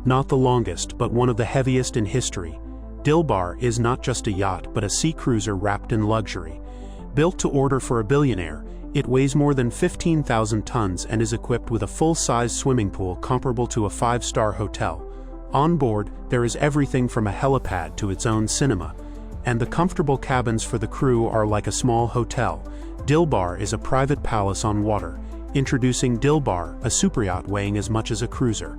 Not the longest, but one of the heaviest in history. Dilbar is not just a yacht but a sea cruiser wrapped in luxury. Built to order for a billionaire, it weighs more than 15,000 tons and is equipped with a full-size swimming pool comparable to a five-star hotel. On board, there is everything from a helipad to its own cinema, and the comfortable cabins for the crew are like a small hotel. Dilbar is a private palace on water. Introducing Dilbar, a superyacht weighing as much as a cruiser.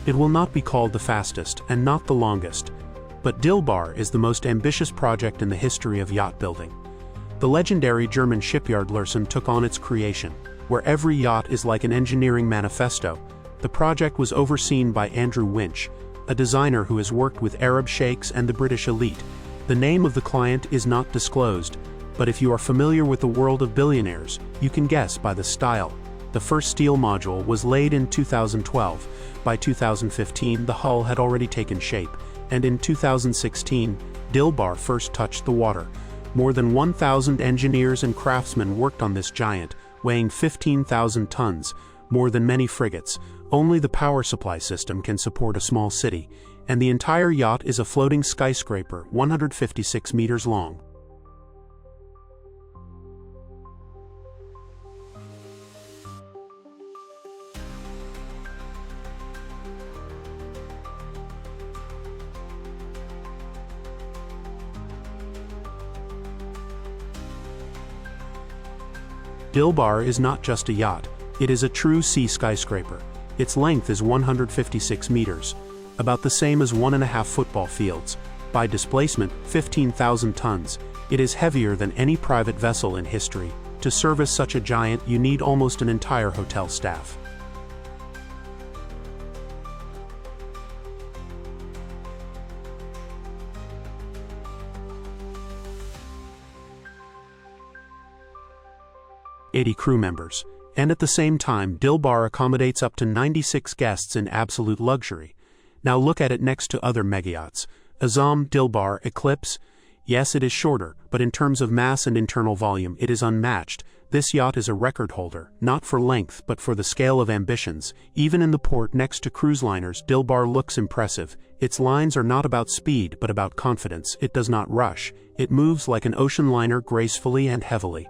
It will not be called the fastest and not the longest, but Dilbar is the most ambitious project in the history of yacht building. The legendary German shipyard Lürssen took on its creation, where every yacht is like an engineering manifesto. The project was overseen by Andrew Winch, a designer who has worked with Arab sheikhs and the British elite. The name of the client is not disclosed, but if you are familiar with the world of billionaires, you can guess by the style. The first steel module was laid in 2012. By 2015, the hull had already taken shape, and in 2016, Dilbar first touched the water. More than 1,000 engineers and craftsmen worked on this giant, weighing 15,000 tons, more than many frigates. Only the power supply system can support a small city, and the entire yacht is a floating skyscraper, 156 meters long. Dilbar is not just a yacht, it is a true sea skyscraper. Its length is 156 meters, about the same as 1.5 football fields. By displacement, 15,000 tons. It is heavier than any private vessel in history. To service such a giant, you need almost an entire hotel staff. "80 crew members, and at the same time Dilbar accommodates up to 96 guests in absolute luxury. Now look at it next to other megayachts. Azam, Dilbar, Eclipse. Yes, it is shorter, but in terms of mass and internal volume it is unmatched. This yacht is a record holder, not for length but for the scale of ambitions. Even in the port next to cruise liners, Dilbar looks impressive. Its lines are not about speed but about confidence. It does not rush. It moves like an ocean liner, gracefully and heavily.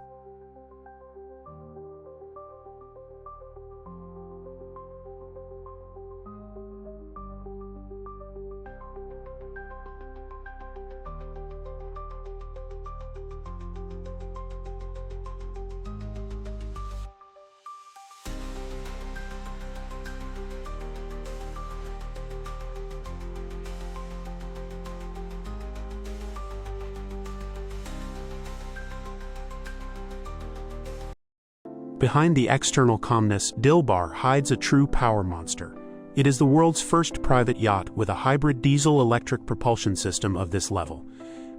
Behind the external calmness, Dilbar hides a true power monster. It is the world's first private yacht with a hybrid diesel-electric propulsion system of this level.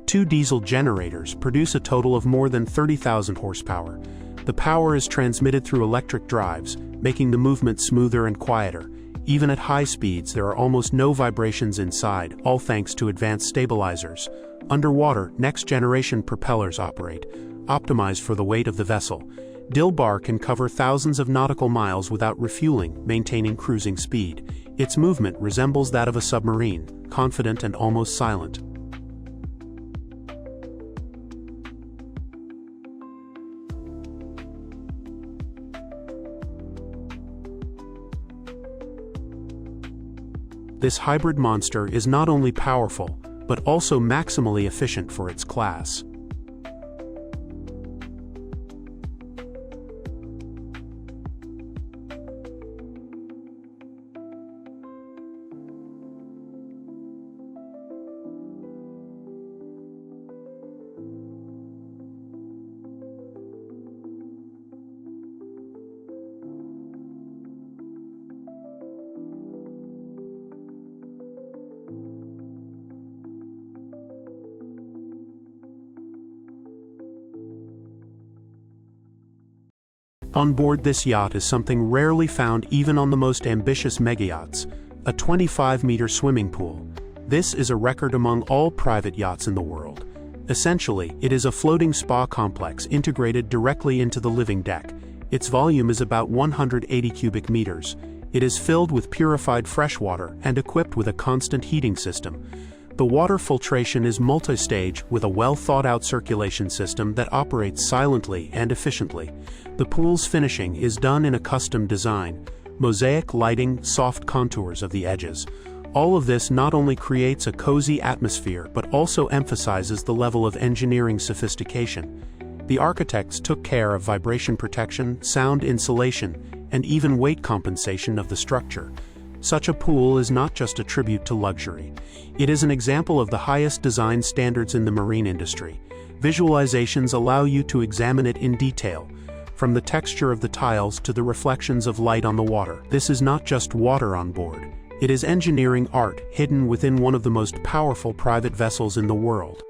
2 diesel generators produce a total of more than 30,000 horsepower. The power is transmitted through electric drives, making the movement smoother and quieter. Even at high speeds, there are almost no vibrations inside, all thanks to advanced stabilizers. Underwater, next-generation propellers operate, optimized for the weight of the vessel. Dilbar can cover thousands of nautical miles without refueling, maintaining cruising speed. Its movement resembles that of a submarine, confident and almost silent. This hybrid monster is not only powerful, but also maximally efficient for its class. On board this yacht is something rarely found even on the most ambitious megayachts: a 25-meter swimming pool. This is a record among all private yachts in the world. Essentially, it is a floating spa complex integrated directly into the living deck. Its volume is about 180 cubic meters. It is filled with purified fresh water and equipped with a constant heating system. The water filtration is multi-stage with a well-thought-out circulation system that operates silently and efficiently. The pool's finishing is done in a custom design: mosaic lighting, soft contours of the edges. All of this not only creates a cozy atmosphere but also emphasizes the level of engineering sophistication. The architects took care of vibration protection, sound insulation, and even weight compensation of the structure. Such a pool is not just a tribute to luxury. It is an example of the highest design standards in the marine industry. Visualizations allow you to examine it in detail, from the texture of the tiles to the reflections of light on the water. This is not just water on board. It is engineering art hidden within one of the most powerful private vessels in the world.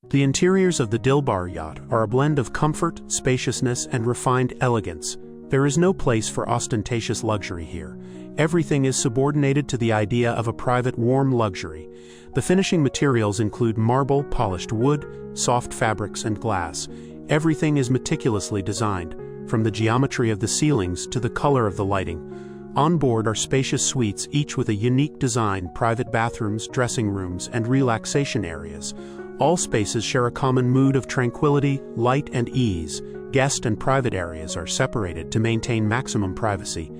The interiors of the Dilbar yacht are a blend of comfort, spaciousness, and refined elegance. There is no place for ostentatious luxury here. Everything is subordinated to the idea of a private, warm luxury. The finishing materials include marble, polished wood, soft fabrics, and glass. Everything is meticulously designed, from the geometry of the ceilings to the color of the lighting. On board are spacious suites, each with a unique design: private bathrooms, dressing rooms, and relaxation areas. All spaces share a common mood of tranquility, light, and ease. Guest and private areas are separated to maintain maximum privacy.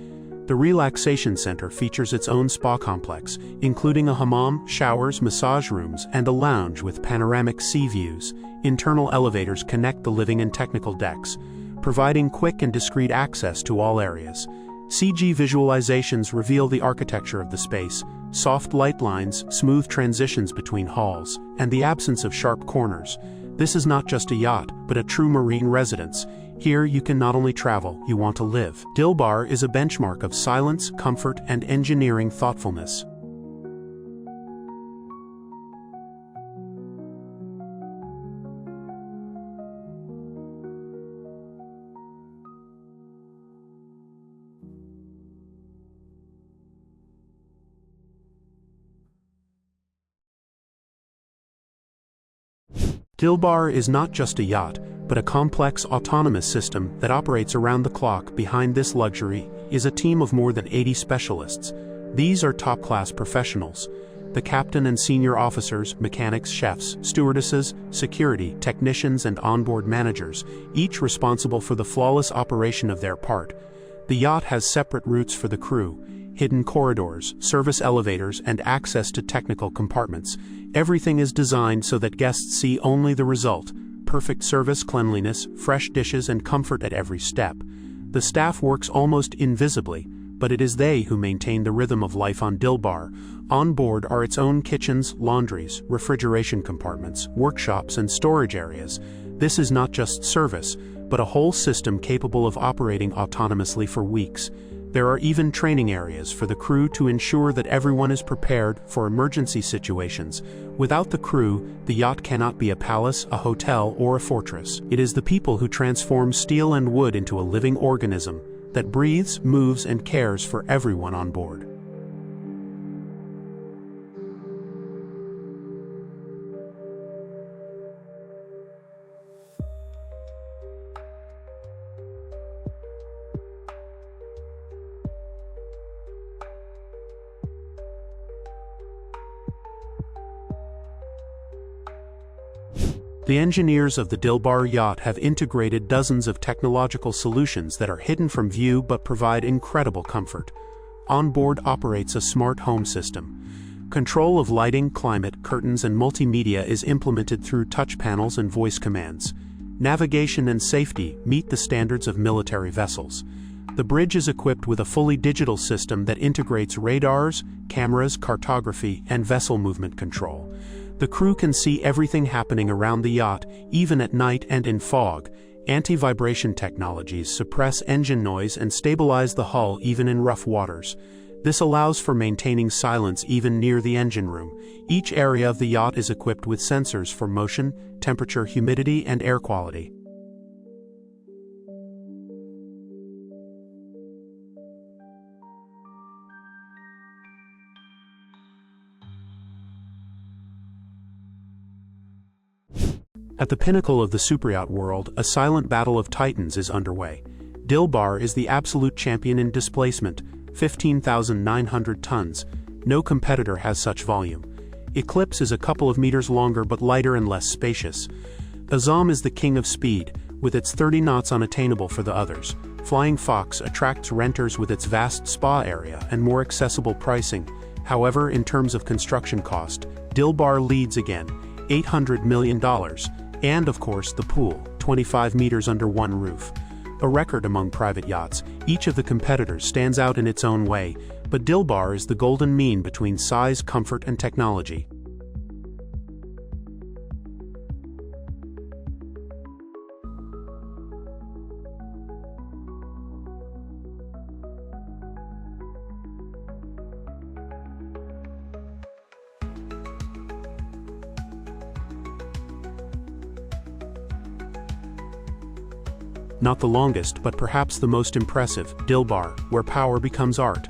The relaxation center features its own spa complex, including a hammam, showers, massage rooms, and a lounge with panoramic sea views. Internal elevators connect the living and technical decks, providing quick and discreet access to all areas. CG visualizations reveal the architecture of the space: soft light lines, smooth transitions between halls, and the absence of sharp corners. This is not just a yacht, but a true marine residence. Here you can not only travel, you want to live. Dilbar is a benchmark of silence, comfort, and engineering thoughtfulness. Dilbar is not just a yacht, but a complex autonomous system that operates around the clock. Behind this luxury is a team of more than 80 specialists. These are top-class professionals: the captain and senior officers, mechanics, chefs, stewardesses, security, technicians, and onboard managers, each responsible for the flawless operation of their part. The yacht has separate routes for the crew, hidden corridors, service elevators, and access to technical compartments. Everything is designed so that guests see only the result: perfect service, cleanliness, fresh dishes, and comfort at every step. The staff works almost invisibly, but it is they who maintain the rhythm of life on Dilbar. On board are its own kitchens, laundries, refrigeration compartments, workshops, and storage areas. This is not just service, but a whole system capable of operating autonomously for weeks. There are even training areas for the crew to ensure that everyone is prepared for emergency situations. Without the crew, the yacht cannot be a palace, a hotel, or a fortress. It is the people who transform steel and wood into a living organism that breathes, moves, and cares for everyone on board. The engineers of the Dilbar yacht have integrated dozens of technological solutions that are hidden from view but provide incredible comfort. On board operates a smart home system. Control of lighting, climate, curtains, and multimedia is implemented through touch panels and voice commands. Navigation and safety meet the standards of military vessels. The bridge is equipped with a fully digital system that integrates radars, cameras, cartography, and vessel movement control. The crew can see everything happening around the yacht, even at night and in fog. Anti-vibration technologies suppress engine noise and stabilize the hull even in rough waters. This allows for maintaining silence even near the engine room. Each area of the yacht is equipped with sensors for motion, temperature, humidity, and air quality. At the pinnacle of the superyacht world, a silent battle of titans is underway. Dilbar is the absolute champion in displacement, 15,900 tons. No competitor has such volume. Eclipse is a couple of meters longer but lighter and less spacious. Azam is the king of speed, with its 30 knots unattainable for the others. Flying Fox attracts renters with its vast spa area and more accessible pricing. However, in terms of construction cost, Dilbar leads again, $800 million. And of course the pool, 25 meters under one roof. A record among private yachts. Each of the competitors stands out in its own way, but Dilbar is the golden mean between size, comfort, and technology. Not the longest, but perhaps the most impressive, Dilbar, where power becomes art.